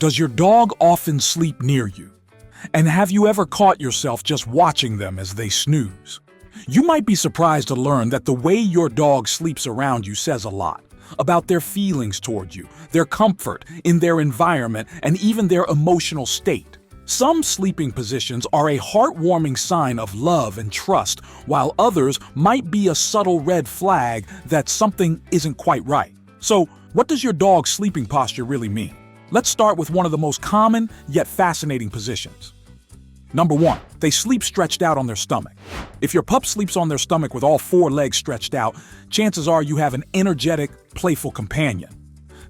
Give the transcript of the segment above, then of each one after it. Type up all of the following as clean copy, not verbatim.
Does your dog often sleep near you? And have you ever caught yourself just watching them as they snooze? You might be surprised to learn that the way your dog sleeps around you says a lot about their feelings toward you, their comfort in their environment, and even their emotional state. Some sleeping positions are a heartwarming sign of love and trust, while others might be a subtle red flag that something isn't quite right. So, what does your dog's sleeping posture really mean? Let's start with one of the most common yet fascinating positions. Number 1, they sleep stretched out on their stomach. If your pup sleeps on their stomach with all 4 legs stretched out, chances are you have an energetic, playful companion.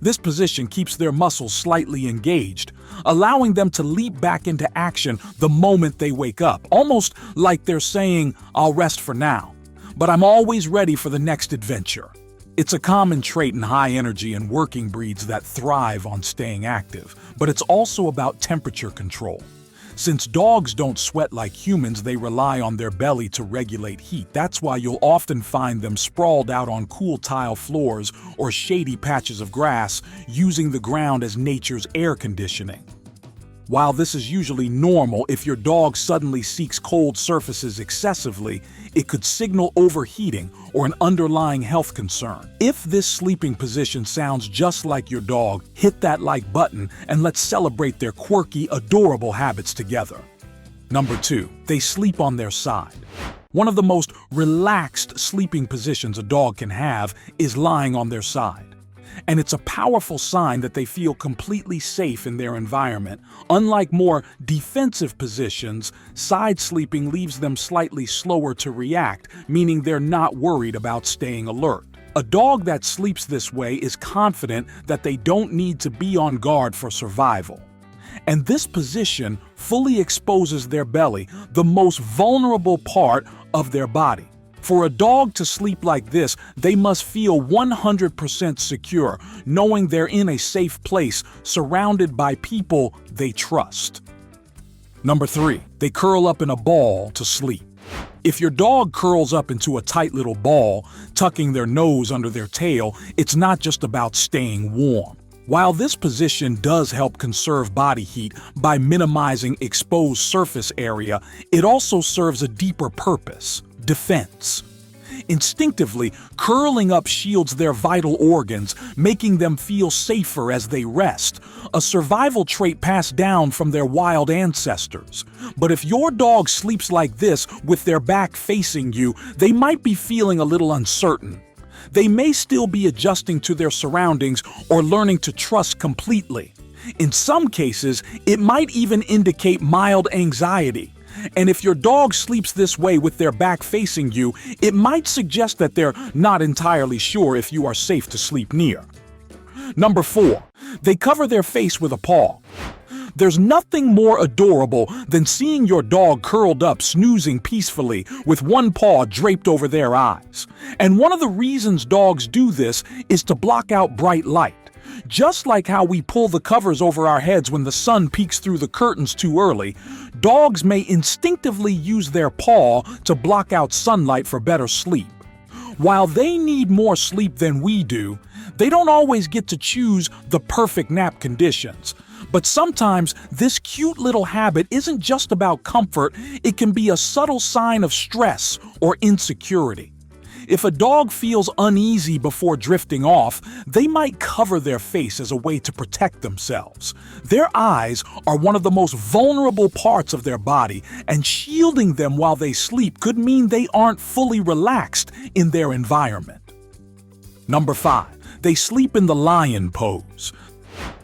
This position keeps their muscles slightly engaged, allowing them to leap back into action the moment they wake up, almost like they're saying, "I'll rest for now, but I'm always ready for the next adventure." It's a common trait in high energy and working breeds that thrive on staying active, but it's also about temperature control. Since dogs don't sweat like humans, they rely on their belly to regulate heat. That's why you'll often find them sprawled out on cool tile floors or shady patches of grass, using the ground as nature's air conditioning. While this is usually normal, if your dog suddenly seeks cold surfaces excessively, it could signal overheating or an underlying health concern. If this sleeping position sounds just like your dog, hit that like button and let's celebrate their quirky, adorable habits together. Number 2, they sleep on their side. One of the most relaxed sleeping positions a dog can have is lying on their side. And it's a powerful sign that they feel completely safe in their environment. Unlike more defensive positions, side sleeping leaves them slightly slower to react, meaning they're not worried about staying alert. A dog that sleeps this way is confident that they don't need to be on guard for survival. And this position fully exposes their belly, the most vulnerable part of their body. For a dog to sleep like this, they must feel 100% secure, knowing they're in a safe place, surrounded by people they trust. Number 3, they curl up in a ball to sleep. If your dog curls up into a tight little ball, tucking their nose under their tail, it's not just about staying warm. While this position does help conserve body heat by minimizing exposed surface area, it also serves a deeper purpose: defense. Instinctively, curling up shields their vital organs, making them feel safer as they rest, a survival trait passed down from their wild ancestors. But if your dog sleeps like this with their back facing you, they might be feeling a little uncertain. They may still be adjusting to their surroundings or learning to trust completely. In some cases, it might even indicate mild anxiety. And if your dog sleeps this way with their back facing you, it might suggest that they're not entirely sure if you are safe to sleep near. Number 4, they cover their face with a paw. There's nothing more adorable than seeing your dog curled up, snoozing peacefully with one paw draped over their eyes. And one of the reasons dogs do this is to block out bright light. Just like how we pull the covers over our heads when the sun peeks through the curtains too early, dogs may instinctively use their paw to block out sunlight for better sleep. While they need more sleep than we do, they don't always get to choose the perfect nap conditions. But sometimes this cute little habit isn't just about comfort, it can be a subtle sign of stress or insecurity. If a dog feels uneasy before drifting off, they might cover their face as a way to protect themselves. Their eyes are one of the most vulnerable parts of their body, and shielding them while they sleep could mean they aren't fully relaxed in their environment. Number 5, they sleep in the lion pose.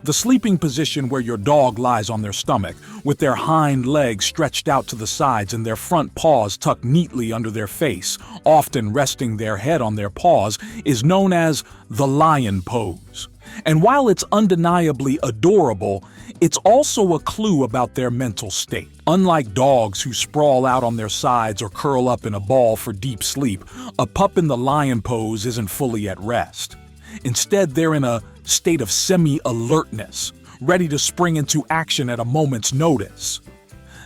The sleeping position where your dog lies on their stomach, with their hind legs stretched out to the sides and their front paws tucked neatly under their face, often resting their head on their paws, is known as the lion pose. And while it's undeniably adorable, it's also a clue about their mental state. Unlike dogs who sprawl out on their sides or curl up in a ball for deep sleep, a pup in the lion pose isn't fully at rest. Instead, they're in a state of semi-alertness, ready to spring into action at a moment's notice.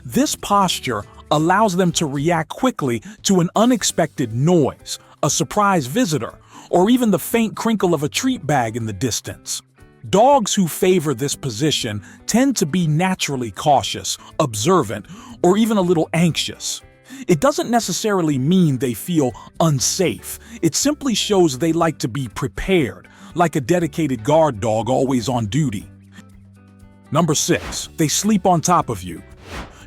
This posture allows them to react quickly to an unexpected noise, a surprise visitor, or even the faint crinkle of a treat bag in the distance. Dogs who favor this position tend to be naturally cautious, observant, or even a little anxious. It doesn't necessarily mean they feel unsafe. It simply shows they like to be prepared, like a dedicated guard dog always on duty. Number 6, they sleep on top of you.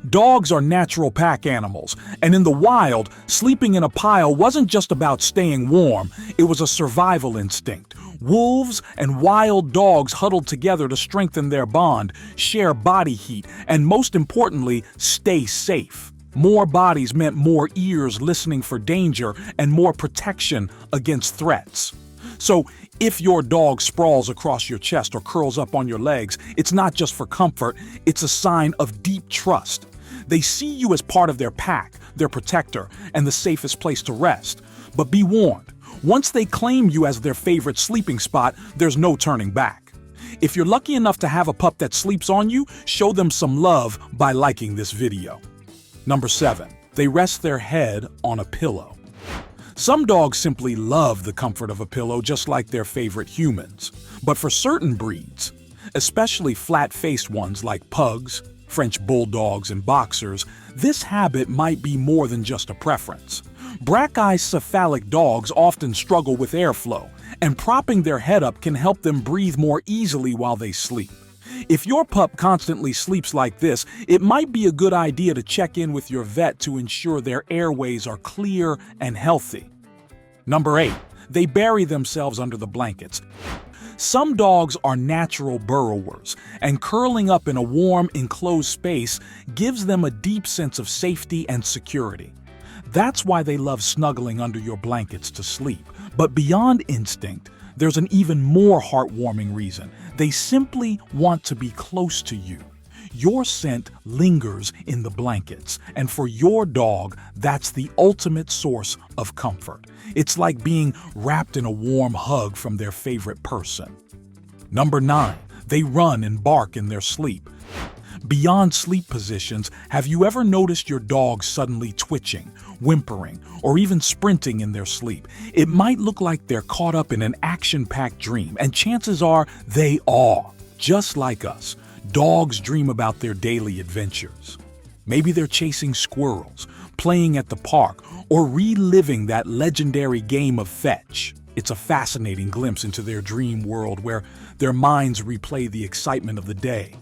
Dogs are natural pack animals, and in the wild, sleeping in a pile wasn't just about staying warm, it was a survival instinct. Wolves and wild dogs huddled together to strengthen their bond, share body heat, and most importantly, stay safe. More bodies meant more ears listening for danger and more protection against threats. So, if your dog sprawls across your chest or curls up on your legs, it's not just for comfort, it's a sign of deep trust. They see you as part of their pack, their protector, and the safest place to rest. But be warned, once they claim you as their favorite sleeping spot, there's no turning back. If you're lucky enough to have a pup that sleeps on you, show them some love by liking this video. Number 7, they rest their head on a pillow. Some dogs simply love the comfort of a pillow just like their favorite humans. But for certain breeds, especially flat-faced ones like pugs, French bulldogs, and boxers, this habit might be more than just a preference. Brachycephalic dogs often struggle with airflow, and propping their head up can help them breathe more easily while they sleep. If your pup constantly sleeps like this, it might be a good idea to check in with your vet to ensure their airways are clear and healthy. Number 8, they bury themselves under the blankets. Some dogs are natural burrowers, and curling up in a warm, enclosed space gives them a deep sense of safety and security. That's why they love snuggling under your blankets to sleep. But beyond instinct, there's an even more heartwarming reason. They simply want to be close to you. Your scent lingers in the blankets, and for your dog, that's the ultimate source of comfort. It's like being wrapped in a warm hug from their favorite person. Number 9, they run and bark in their sleep. Beyond sleep positions, have you ever noticed your dog suddenly twitching, whimpering, or even sprinting in their sleep? It might look like they're caught up in an action-packed dream, and chances are they are. Just like us, dogs dream about their daily adventures. Maybe they're chasing squirrels, playing at the park, or reliving that legendary game of fetch. It's a fascinating glimpse into their dream world where their minds replay the excitement of the day.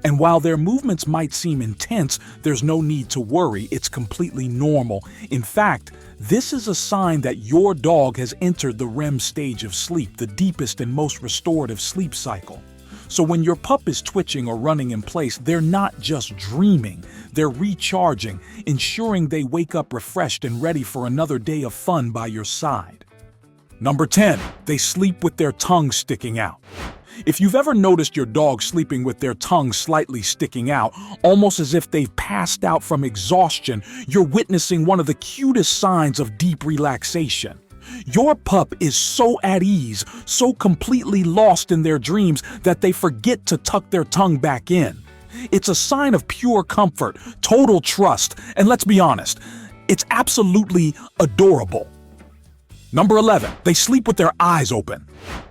And while their movements might seem intense, there's no need to worry. It's completely normal. In fact, this is a sign that your dog has entered the REM stage of sleep, the deepest and most restorative sleep cycle. So when your pup is twitching or running in place, they're not just dreaming, they're recharging, ensuring they wake up refreshed and ready for another day of fun by your side. Number 10, they sleep with their tongue sticking out. If you've ever noticed your dog sleeping with their tongue slightly sticking out, almost as if they've passed out from exhaustion, you're witnessing one of the cutest signs of deep relaxation. Your pup is so at ease, so completely lost in their dreams that they forget to tuck their tongue back in. It's a sign of pure comfort, total trust, and let's be honest, it's absolutely adorable. Number 11, they sleep with their eyes open.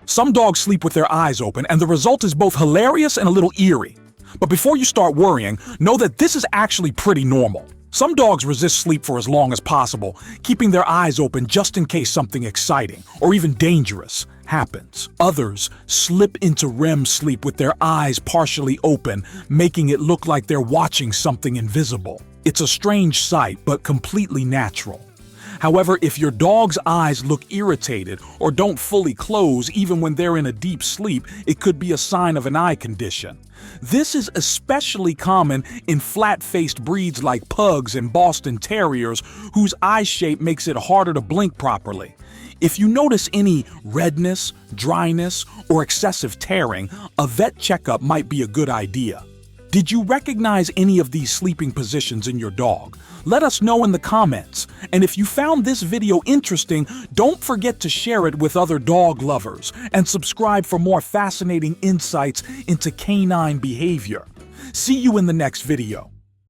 Some dogs sleep with their eyes open, and the result is both hilarious and a little eerie. But before you start worrying, know that this is actually pretty normal. Some dogs resist sleep for as long as possible, keeping their eyes open just in case something exciting, or even dangerous, happens. Others slip into REM sleep with their eyes partially open, making it look like they're watching something invisible. It's a strange sight, but completely natural. However, if your dog's eyes look irritated or don't fully close even when they're in a deep sleep, it could be a sign of an eye condition. This is especially common in flat-faced breeds like pugs and Boston Terriers, whose eye shape makes it harder to blink properly. If you notice any redness, dryness, or excessive tearing, a vet checkup might be a good idea. Did you recognize any of these sleeping positions in your dog? Let us know in the comments. And if you found this video interesting, don't forget to share it with other dog lovers and subscribe for more fascinating insights into canine behavior. See you in the next video.